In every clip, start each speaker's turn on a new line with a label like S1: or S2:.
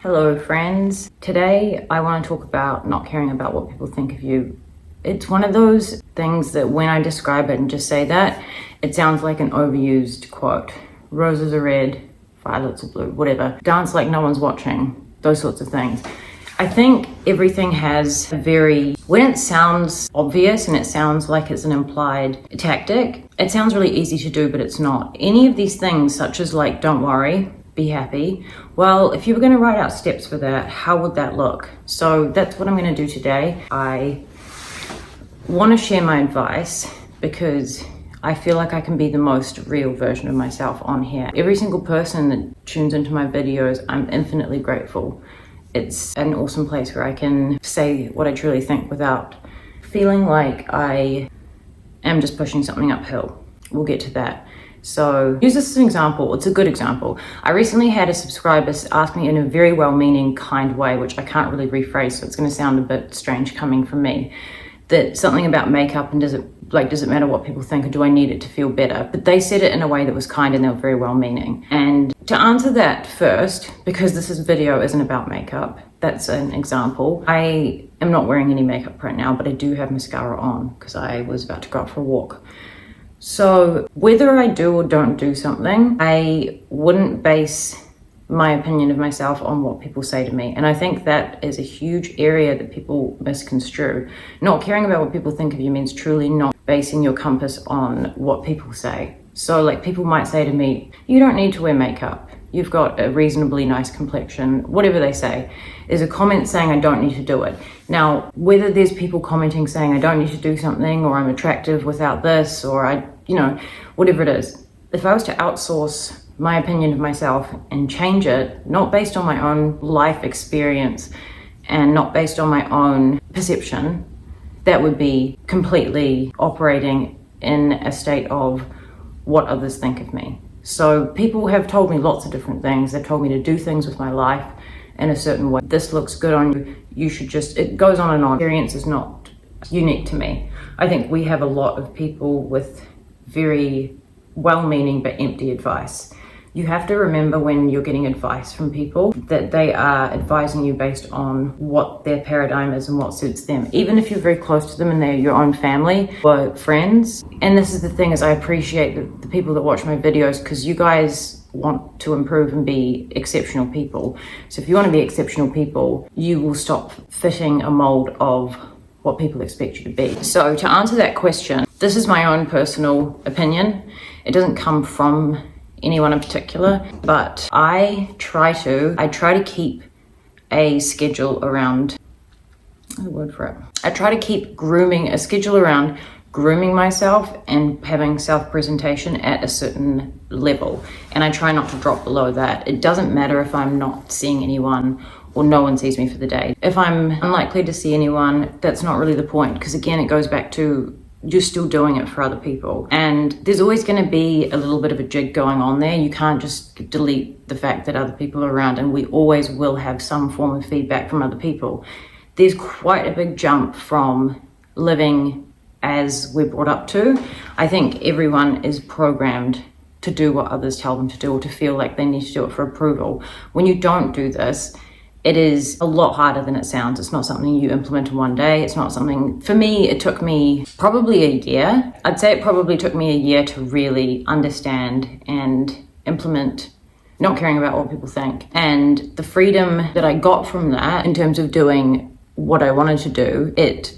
S1: Hello friends. Today I want to talk about not caring about what people think of you. It's one of those things that when I describe it and just say that, it sounds like an overused quote. Roses are red, violets are blue, whatever. Dance like no one's watching, those sorts of things. I think everything has when it sounds obvious and it sounds like it's an implied tactic, it sounds really easy to do, but it's not. Any of these things, such as like, don't worry, be happy. Well, if you were going to write out steps for that, how would that look? So that's what I'm going to do today. I want to share my advice because I feel like I can be the most real version of myself on here. Every single person that tunes into my videos, I'm infinitely grateful. It's an awesome place where I can say what I truly think without feeling like I am just pushing something uphill. We'll get to that. So use this as an example. It's a good example. I recently had a subscriber ask me in a very well-meaning, kind way, which I can't really rephrase, so it's going to sound a bit strange coming from me, that something about makeup and does it matter what people think, or do I need it to feel better? But they said it in a way that was kind and they were very well-meaning. And to answer that first, because this video isn't about makeup, that's an example. I am not wearing any makeup right now, but I do have mascara on because I was about to go out for a walk. So whether I do or don't do something, I wouldn't base my opinion of myself on what people say to me. And I think that is a huge area that people misconstrue. Not caring about what people think of you means truly not basing your compass on what people say. So like people might say to me, you don't need to wear makeup. You've got a reasonably nice complexion, whatever they say. Is a comment saying I don't need to do it. Now, whether there's people commenting saying I don't need to do something, or I'm attractive without this, or whatever it is. If I was to outsource my opinion of myself and change it, not based on my own life experience and not based on my own perception, that would be completely operating in a state of what others think of me. So people have told me lots of different things. They've told me to do things with my life in a certain way. This looks good on you. You should just, it goes on and on. Experience is not unique to me. I think we have a lot of people with very well-meaning but empty advice. You have to remember when you're getting advice from people that they are advising you based on what their paradigm is and what suits them. Even if you're very close to them and they're your own family or friends. And this is the thing, is I appreciate the people that watch my videos, because you guys want to improve and be exceptional people. So if you want to be exceptional people, you will stop fitting a mold of what people expect you to be. So to answer that question, this is my own personal opinion. It doesn't come from anyone in particular, but I try to keep a schedule around, I try to keep a schedule around grooming myself and having self-presentation at a certain level. And I try not to drop below that. It doesn't matter if I'm not seeing anyone or no one sees me for the day. If I'm unlikely to see anyone, that's not really the point, because again, it goes back to you're still doing it for other people. And there's always going to be a little bit of a jig going on there. You can't just delete the fact that other people are around, and we always will have some form of feedback from other people. There's quite a big jump from living as we're brought up to. I think everyone is programmed to do what others tell them to do, or to feel like they need to do it for approval. When you don't do this, it is a lot harder than it sounds. It's not something you implement in one day. It's not something, for me, it took me probably a year. I'd say it probably took me a year to really understand and implement not caring about what people think. And the freedom that I got from that in terms of doing what I wanted to do, it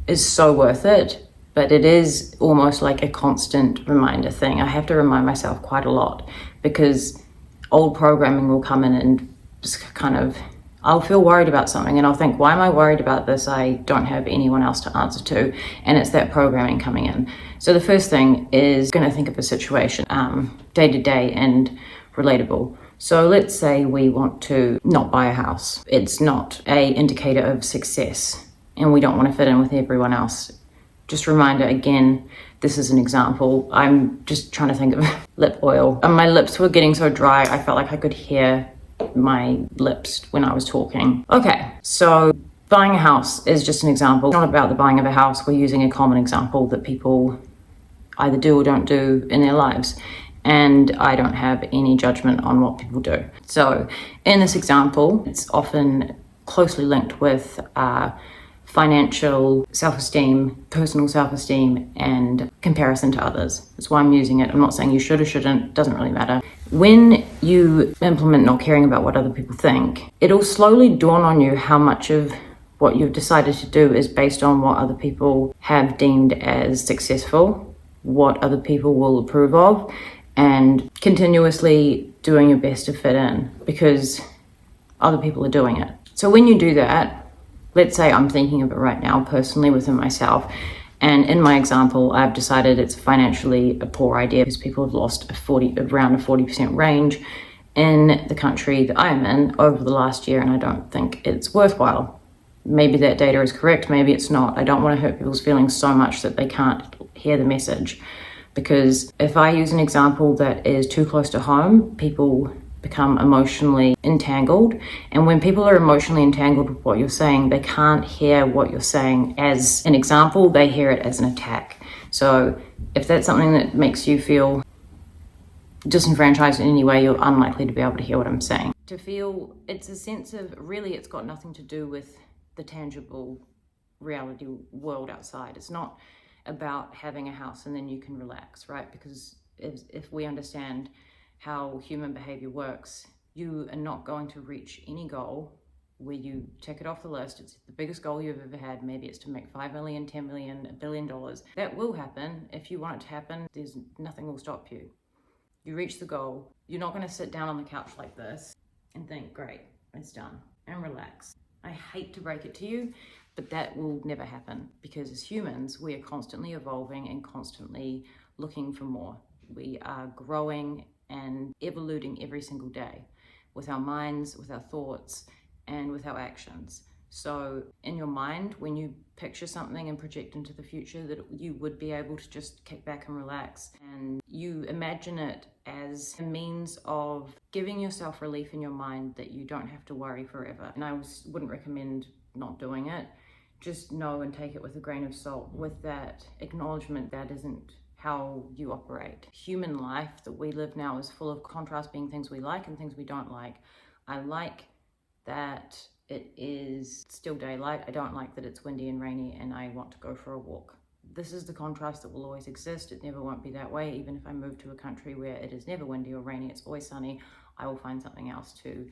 S1: is so worth it. But it is almost like a constant reminder thing. I have to remind myself quite a lot, because old programming will come in and just kind of, I'll feel worried about something and I'll think, why am I worried about this? I don't have anyone else to answer to. And it's that programming coming in. So the first thing is going to think of a situation, day to day and relatable. So let's say we want to not buy a house. It's not an indicator of success and we don't want to fit in with everyone else. Just a reminder, again, this is an example. I'm just trying to think of lip oil. And my lips were getting so dry, I felt like I could hear my lips when I was talking. Okay, so buying a house is just an example. It's not about the buying of a house. We're using a common example that people either do or don't do in their lives. and I don't have any judgment on what people do. So in this example, it's often closely linked with financial self-esteem, personal self-esteem, and comparison to others. That's why I'm using it. I'm not saying you should or shouldn't, doesn't really matter. When you implement not caring about what other people think, it'll slowly dawn on you how much of what you've decided to do is based on what other people have deemed as successful, what other people will approve of, and continuously doing your best to fit in because other people are doing it. So when you do that, let's say I'm thinking of it right now personally within myself, and in my example, I've decided it's financially a poor idea because people have lost around a 40% range in the country that I am in over the last year, and I don't think it's worthwhile. Maybe that data is correct, maybe it's not. I don't want to hurt people's feelings so much that they can't hear the message. Because if I use an example that is too close to home, people become emotionally entangled. And when people are emotionally entangled with what you're saying, they can't hear what you're saying as an example, they hear it as an attack. So if that's something that makes you feel disenfranchised in any way, you're unlikely to be able to hear what I'm saying. To feel, it's a sense of, really, it's got nothing to do with the tangible reality world outside. It's not about having a house and then you can relax, right? Because if we understand how human behavior works, you are not going to reach any goal where you tick it off the list. It's the biggest goal you've ever had. Maybe it's to make 5 million, 10 million, $1 billion. That will happen. If you want it to happen, there's nothing will stop you. You reach the goal. You're not going to sit down on the couch like this and think, great, it's done, and relax. I hate to break it to you, but that will never happen because as humans, we are constantly evolving and constantly looking for more. We are growing and evolving every single day with our minds, with our thoughts, and with our actions. So in your mind, when you picture something and project into the future, that you would be able to just kick back and relax, and you imagine it as a means of giving yourself relief in your mind that you don't have to worry forever. And I wouldn't recommend not doing it. Just know and take it with a grain of salt, with that acknowledgement that isn't how you operate. Human life that we live now is full of contrast, being things we like and things we don't like. I like that it is still daylight. I don't like that it's windy and rainy and I want to go for a walk. This is the contrast that will always exist. It never won't be that way. Even if I move to a country where it is never windy or rainy, it's always sunny, I will find something else to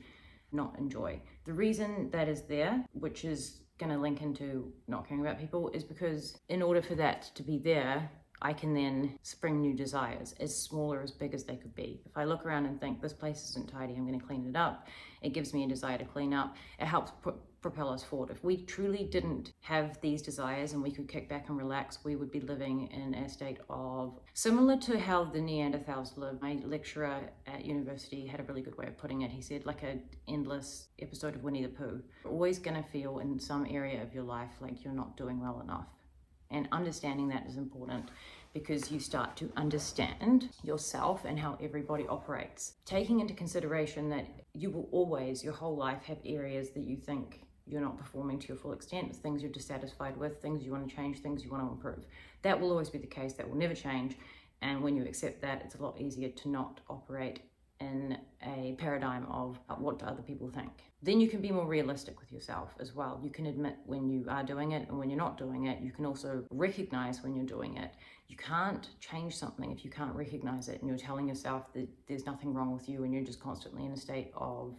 S1: not enjoy. The reason that is there, which is going to link into not caring about people, is because in order for that to be there, I can then spring new desires, as small or as big as they could be. If I look around and think, this place isn't tidy, I'm going to clean it up, it gives me a desire to clean up. It helps propel us forward. If we truly didn't have these desires and we could kick back and relax, we would be living in a state of, similar to how the Neanderthals lived. My lecturer at university had a really good way of putting it. He said, like an endless episode of Winnie the Pooh. You're always going to feel in some area of your life like you're not doing well enough. And understanding that is important because you start to understand yourself and how everybody operates. Taking into consideration that you will always, your whole life, have areas that you think you're not performing to your full extent, things you're dissatisfied with, things you want to change, things you want to improve. That will always be the case, that will never change. And when you accept that, it's a lot easier to not operate in a paradigm of what do other people think. Then you can be more realistic with yourself as well. You can admit when you are doing it and when you're not doing it. You can also recognize when you're doing it. You can't change something if you can't recognize it and you're telling yourself that there's nothing wrong with you and you're just constantly in a state of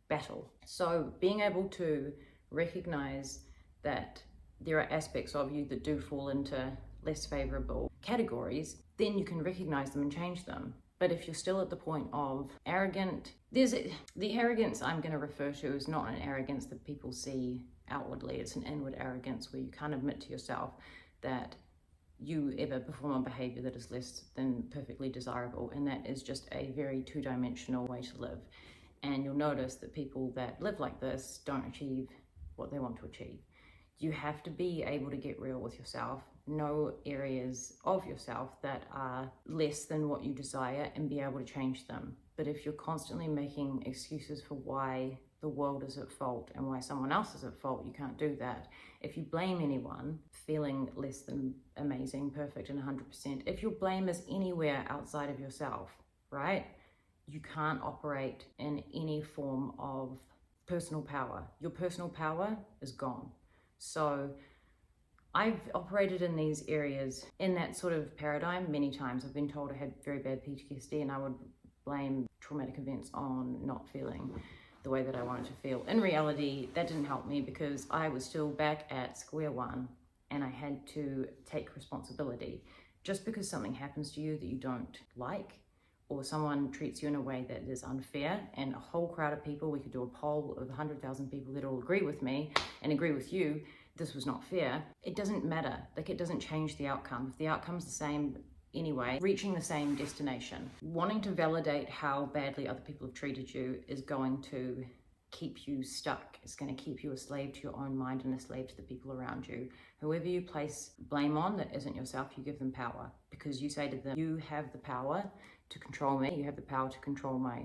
S1: battle. So being able to recognize that there are aspects of you that do fall into less favorable categories, then you can recognize them and change them. But if you're still at the point of arrogant, the arrogance I'm going to refer to is not an arrogance that people see outwardly. It's an inward arrogance where you can't admit to yourself that you ever perform a behavior that is less than perfectly desirable. And that is just a very two-dimensional way to live. And you'll notice that people that live like this don't achieve what they want to achieve. You have to be able to get real with yourself, know areas of yourself that are less than what you desire and be able to change them. But if you're constantly making excuses for why the world is at fault and why someone else is at fault, you can't do that. If you blame anyone, feeling less than amazing, perfect, and 100%, if your blame is anywhere outside of yourself, right? You can't operate in any form of personal power. Your personal power is gone. So I've operated in these areas, in that sort of paradigm many times. I've been told I had very bad PTSD and I would blame traumatic events on not feeling the way that I wanted to feel. In reality, that didn't help me because I was still back at square one and I had to take responsibility. Just because something happens to you that you don't like, or someone treats you in a way that is unfair, and a whole crowd of people, we could do a poll of 100,000 people that all agree with me and agree with you, this was not fair, it doesn't matter. Like, it doesn't change the outcome. If the outcome's the same anyway, reaching the same destination. Wanting to validate how badly other people have treated you is going to keep you stuck. It's going to keep you a slave to your own mind and a slave to the people around you. Whoever you place blame on that isn't yourself, you give them power, because you say to them, you have the power to control me, you have the power to control my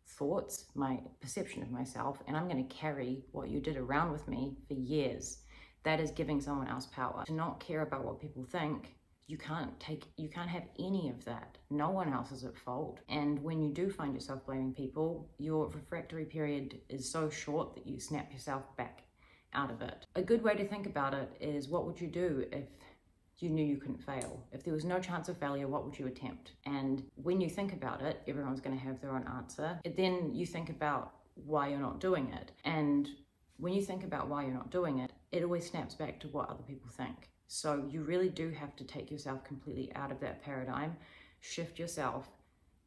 S1: thoughts, my perception of myself, and I'm going to carry what you did around with me for years. That is giving someone else power. To not care about what people think, you can't have any of that. No one else is at fault. And when you do find yourself blaming people, your refractory period is so short that you snap yourself back out of it. A good way to think about it is, what would you do if you knew you couldn't fail? If there was no chance of failure, what would you attempt? And when you think about it, everyone's going to have their own answer. Then you think about why you're not doing it. And when you think about why you're not doing it, it always snaps back to what other people think. So you really do have to take yourself completely out of that paradigm, shift yourself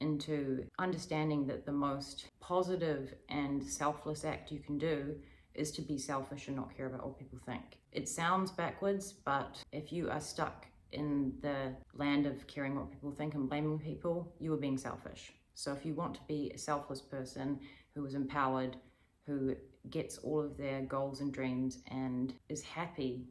S1: into understanding that the most positive and selfless act you can do is to be selfish and not care about what people think. It sounds backwards, but if you are stuck in the land of caring what people think and blaming people, you are being selfish. So if you want to be a selfless person who is empowered, who gets all of their goals and dreams and is happy,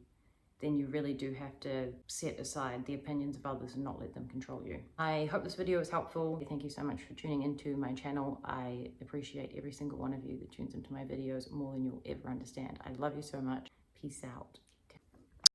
S1: then you really do have to set aside the opinions of others and not let them control you. I hope this video was helpful. Thank you so much for tuning into my channel. I appreciate every single one of you that tunes into my videos more than you'll ever understand. I love you so much. Peace out.